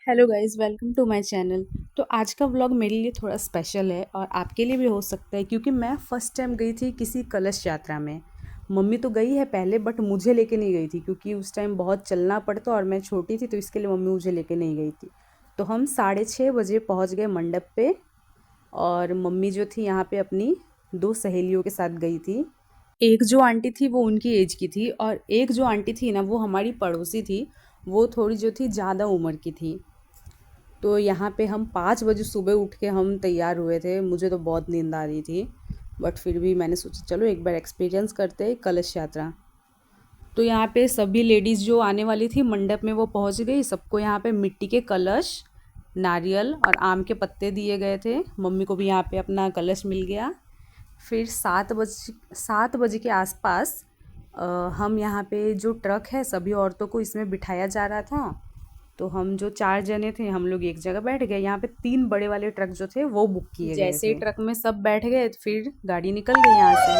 Hello guys, welcome to my channel. तो आज का व्लॉग मेरे लिए थोड़ा स्पेशल है और आपके लिए भी हो सकता है, क्योंकि मैं फ़र्स्ट टाइम गई थी किसी कलश यात्रा में। मम्मी तो गई है पहले, बट मुझे लेके नहीं गई थी क्योंकि उस टाइम बहुत चलना पड़ता और मैं छोटी थी, तो इसके लिए मम्मी मुझे लेके नहीं गई थी। तो हम 6:30 बजे पहुंच गए मंडप पे। और मम्मी जो थी यहाँ पे अपनी दो सहेलियों के साथ गई थी। एक जो आंटी थी वो उनकी एज की थी, और एक जो आंटी थी ना वो हमारी पड़ोसी थी। वो थोड़ी जो थी ज़्यादा उम्र की थी। तो यहाँ पे हम 5 बजे सुबह उठ के हम तैयार हुए थे। मुझे तो बहुत नींद आ रही थी, बट फिर भी मैंने सोचा चलो एक बार एक्सपीरियंस करते हैं कलश यात्रा। तो यहाँ पे सभी लेडीज़ जो आने वाली थी मंडप में वो पहुँच गई। सबको यहाँ पे मिट्टी के कलश, नारियल और आम के पत्ते दिए गए थे। मम्मी को भी यहाँ पे अपना कलश मिल गया। फिर 7 बजे के आसपास हम यहाँ पे जो ट्रक है सभी औरतों को इसमें बिठाया जा रहा था। तो हम जो 4 जने थे हम लोग एक जगह बैठ गए। यहाँ पे 3 बड़े वाले ट्रक जो थे वो बुक किए गए जैसे ही थे। ट्रक में सब बैठ गए फिर गाड़ी निकल गई यहाँ से।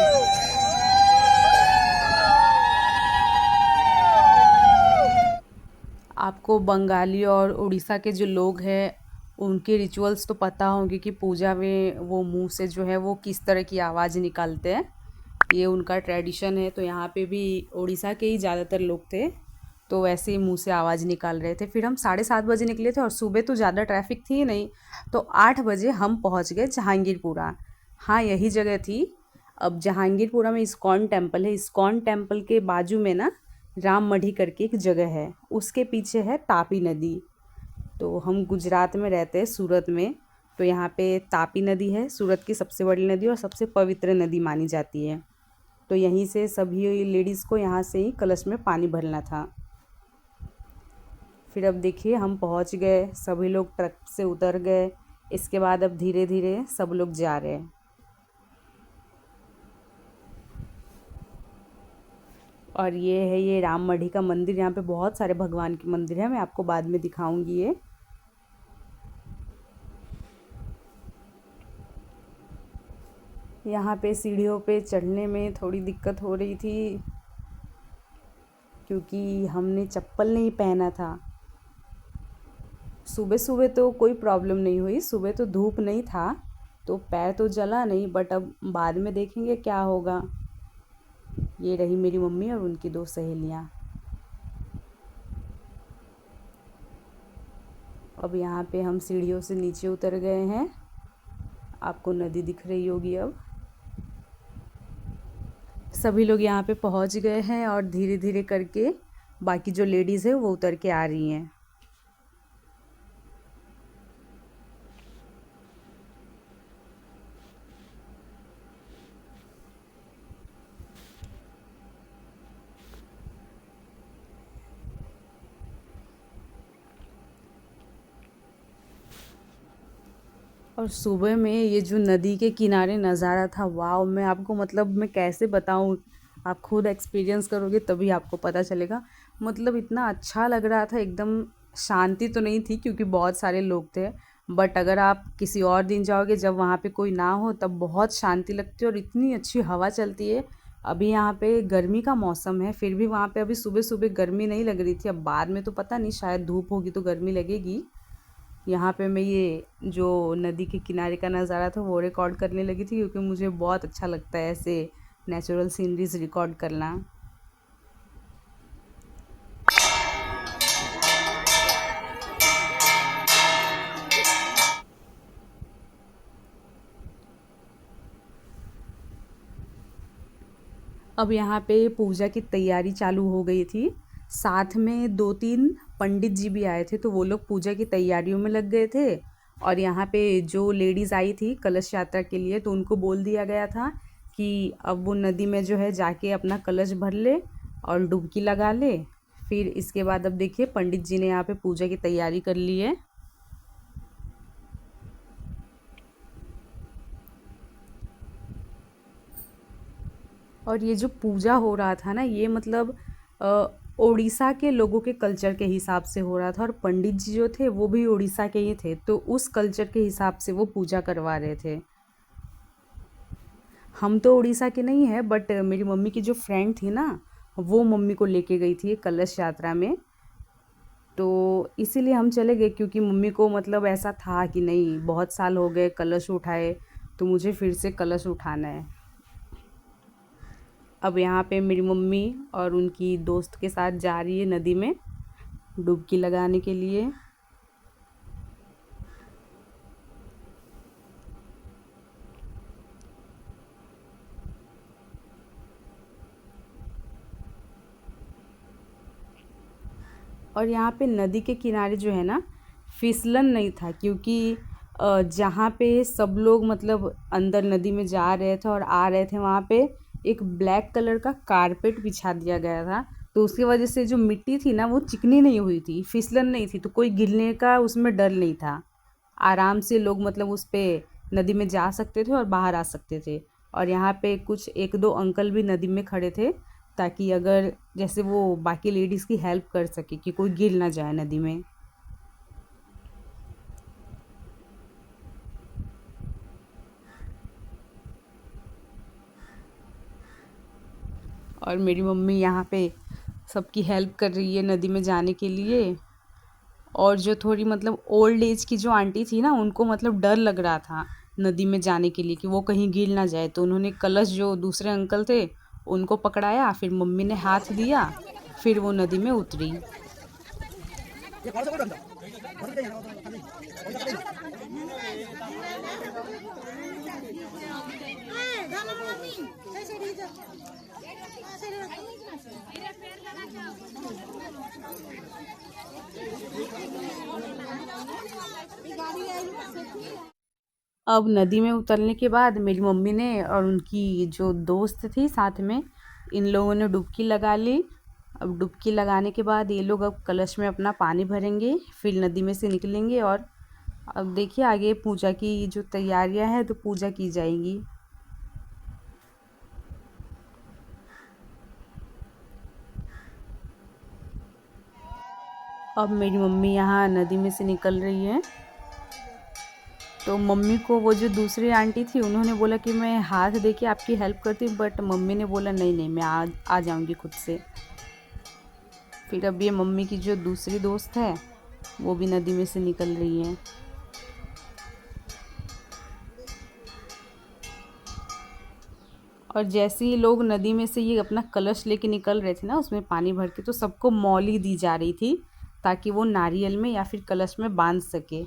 आपको बंगाली और उड़ीसा के जो लोग हैं उनके रिचुअल्स तो पता होंगे कि पूजा में वो मुंह से जो है वो किस तरह की आवाज़ निकालते हैं। ये उनका ट्रेडिशन है। तो यहाँ पे भी उड़ीसा के ही ज़्यादातर लोग थे, तो वैसे ही मुंह से आवाज़ निकाल रहे थे। फिर हम 7:30 बजे निकले थे और सुबह तो ज़्यादा ट्रैफिक थी ही नहीं। तो 8 बजे हम पहुँच गए जहांगीरपुरा। हाँ, यही जगह थी। अब जहांगीरपुरा में इस्कॉन टेम्पल है। इस्कॉन टेम्पल के बाजू में ना राम मढ़ी करके एक जगह है, उसके पीछे है तापी नदी। तो हम गुजरात में रहते हैं, सूरत में। तो यहाँ पे तापी नदी है, सूरत की सबसे बड़ी नदी और सबसे पवित्र नदी मानी जाती है। तो यहीं से सभी लेडीज़ को यहाँ से ही कलश में पानी भरना था। फिर अब देखिए हम पहुँच गए, सभी लोग ट्रक से उतर गए। इसके बाद अब धीरे धीरे सब लोग जा रहे हैं। और ये राम मढ़ी का मंदिर। यहाँ पे बहुत सारे भगवान के मंदिर हैं, मैं आपको बाद में दिखाऊंगी ये। यहाँ पे सीढ़ियों पे चढ़ने में थोड़ी दिक्कत हो रही थी क्योंकि हमने चप्पल नहीं पहना था। सुबह सुबह तो कोई प्रॉब्लम नहीं हुई, सुबह तो धूप नहीं था तो पैर तो जला नहीं, बट अब बाद में देखेंगे क्या होगा। ये रही मेरी मम्मी और उनकी दो सहेलियाँ। अब यहाँ पे हम सीढ़ियों से नीचे उतर गए हैं। आपको नदी दिख रही होगी अब। सभी लोग यहाँ पे पहुँच गए हैं और धीरे धीरे करके बाकी जो लेडीज़ है वो उतर के आ रही हैं। और सुबह में ये जो नदी के किनारे नज़ारा था, वाह! मैं आपको मतलब मैं कैसे बताऊँ। आप खुद एक्सपीरियंस करोगे तभी आपको पता चलेगा। मतलब इतना अच्छा लग रहा था एकदम। शांति तो नहीं थी क्योंकि बहुत सारे लोग थे, बट अगर आप किसी और दिन जाओगे जब वहाँ पे कोई ना हो तब बहुत शांति लगती है और इतनी अच्छी हवा चलती है। अभी यहाँ पे गर्मी का मौसम है, फिर भी वहाँ पे अभी सुबह सुबह गर्मी नहीं लग रही थी। अब बाद में तो पता नहीं, शायद धूप होगी तो गर्मी लगेगी। यहाँ पे मैं ये जो नदी के किनारे का नज़ारा था वो रिकॉर्ड करने लगी थी क्योंकि मुझे बहुत अच्छा लगता है ऐसे नेचुरल सीनरीज रिकॉर्ड करना। अब यहाँ पे पूजा की तैयारी चालू हो गई थी। साथ में 2-3 पंडित जी भी आए थे, तो वो लोग पूजा की तैयारियों में लग गए थे। और यहाँ पे जो लेडीज़ आई थी कलश यात्रा के लिए तो उनको बोल दिया गया था कि अब वो नदी में जो है जाके अपना कलश भर ले और डुबकी लगा ले। फिर इसके बाद अब देखिए पंडित जी ने यहाँ पे पूजा की तैयारी कर ली है। और ये जो पूजा हो रहा था ना, ये मतलब उड़ीसा के लोगों के कल्चर के हिसाब से हो रहा था, और पंडित जी जो थे वो भी उड़ीसा के ही थे, तो उस कल्चर के हिसाब से वो पूजा करवा रहे थे। हम तो उड़ीसा के नहीं हैं, बट मेरी मम्मी की जो फ्रेंड थी ना वो मम्मी को लेके गई थी कलश यात्रा में। तो इसीलिए हम चले गए, क्योंकि मम्मी को मतलब ऐसा था कि नहीं, बहुत साल हो गए कलश उठाए, तो मुझे फिर से कलश उठाना है। अब यहाँ पे मेरी मम्मी और उनकी दोस्त के साथ जा रही है नदी में डुबकी लगाने के लिए। और यहाँ पे नदी के किनारे जो है ना, फिसलन नहीं था, क्योंकि जहाँ पे सब लोग मतलब अंदर नदी में जा रहे थे और आ रहे थे, वहाँ पे एक ब्लैक कलर का कारपेट बिछा दिया गया था। तो उसकी वजह से जो मिट्टी थी ना, वो चिकनी नहीं हुई थी, फिसलन नहीं थी, तो कोई गिरने का उसमें डर नहीं था। आराम से लोग मतलब उस पे नदी में जा सकते थे और बाहर आ सकते थे। और यहाँ पे कुछ एक दो अंकल भी नदी में खड़े थे, ताकि अगर जैसे वो बाकी लेडीज़ की हेल्प कर सके कि कोई गिर ना जाए नदी में। और मेरी मम्मी यहाँ पे सबकी हेल्प कर रही है नदी में जाने के लिए। और जो थोड़ी मतलब ओल्ड एज की जो आंटी थी ना, उनको मतलब डर लग रहा था नदी में जाने के लिए कि वो कहीं गिर ना जाए, तो उन्होंने कलश, जो दूसरे अंकल थे उनको पकड़ाया, फिर मम्मी ने हाथ दिया, फिर वो नदी में उतरी। अब नदी में उतरने के बाद मेरी मम्मी ने और उनकी जो दोस्त थी साथ में, इन लोगों ने डुबकी लगा ली। अब डुबकी लगाने के बाद ये लोग अब कलश में अपना पानी भरेंगे, फिर नदी में से निकलेंगे। और अब देखिए आगे पूजा की जो तैयारियां हैं, तो पूजा की जाएगी। अब मेरी मम्मी यहाँ नदी में से निकल रही है, तो मम्मी को वो जो दूसरी आंटी थी उन्होंने बोला कि मैं हाथ दे के आपकी हेल्प करती हूँ, बट मम्मी ने बोला नहीं नहीं, मैं आ जाऊँगी खुद से। फिर अब ये मम्मी की जो दूसरी दोस्त है वो भी नदी में से निकल रही है। और जैसे ही लोग नदी में से ये अपना कलश लेके निकल रहे थे ना, उसमें पानी भर के, तो सबको मौली दी जा रही थी, ताकि वो नारियल में या फिर कलश में बांध सके।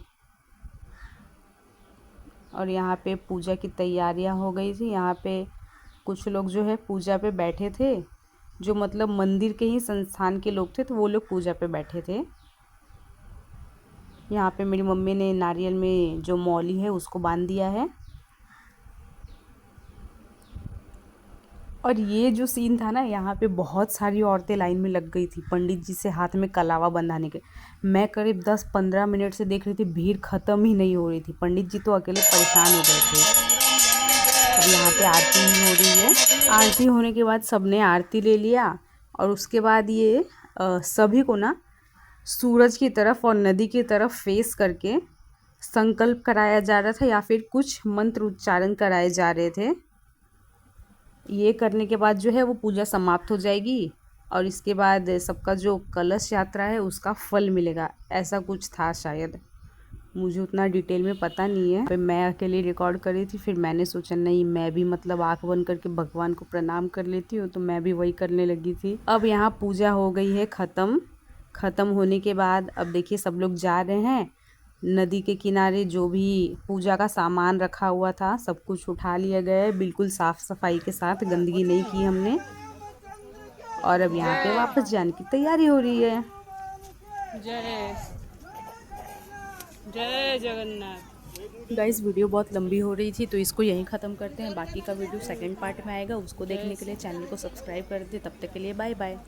और यहाँ पे पूजा की तैयारियां हो गई थी। यहाँ पे कुछ लोग जो है पूजा पे बैठे थे, जो मतलब मंदिर के ही संस्थान के लोग थे, तो वो लोग पूजा पे बैठे थे। यहाँ पे मेरी मम्मी ने नारियल में जो मौली है उसको बांध दिया है। और ये जो सीन था ना, यहाँ पे बहुत सारी औरतें लाइन में लग गई थी पंडित जी से हाथ में कलावा बंधाने के। मैं करीब 10-15 मिनट से देख रही थी, भीड़ ख़त्म ही नहीं हो रही थी। पंडित जी तो अकेले परेशान हो गए थे। अब यहाँ पे आरती हो रही है। आरती होने के बाद सबने आरती ले लिया, और उसके बाद ये सभी को ना सूरज की तरफ और नदी की तरफ फेस करके संकल्प कराया जा रहा था, या फिर कुछ मंत्र उच्चारण कराए जा रहे थे। ये करने के बाद जो है वो पूजा समाप्त हो जाएगी, और इसके बाद सबका जो कलश यात्रा है उसका फल मिलेगा, ऐसा कुछ था शायद। मुझे उतना डिटेल में पता नहीं है। फिर मैं अकेले रिकॉर्ड कर रही थी, फिर मैंने सोचा नहीं, मैं भी मतलब आँख बंद करके भगवान को प्रणाम कर लेती हूँ, तो मैं भी वही करने लगी थी। अब यहाँ पूजा हो गई है ख़त्म होने के बाद अब देखिए सब लोग जा रहे हैं नदी के किनारे। जो भी पूजा का सामान रखा हुआ था सब कुछ उठा लिया गया है, बिल्कुल साफ़ सफाई के साथ, गंदगी नहीं की हमने। और अब यहाँ पे वापस जाने की तैयारी हो रही है। जय जय जगन्नाथ। गाइस वीडियो बहुत लंबी हो रही थी, तो इसको यहीं ख़त्म करते हैं। बाकी का वीडियो सेकंड पार्ट में आएगा, उसको देखने के लिए चैनल को सब्सक्राइब कर दे। तब तक के लिए बाय बाय।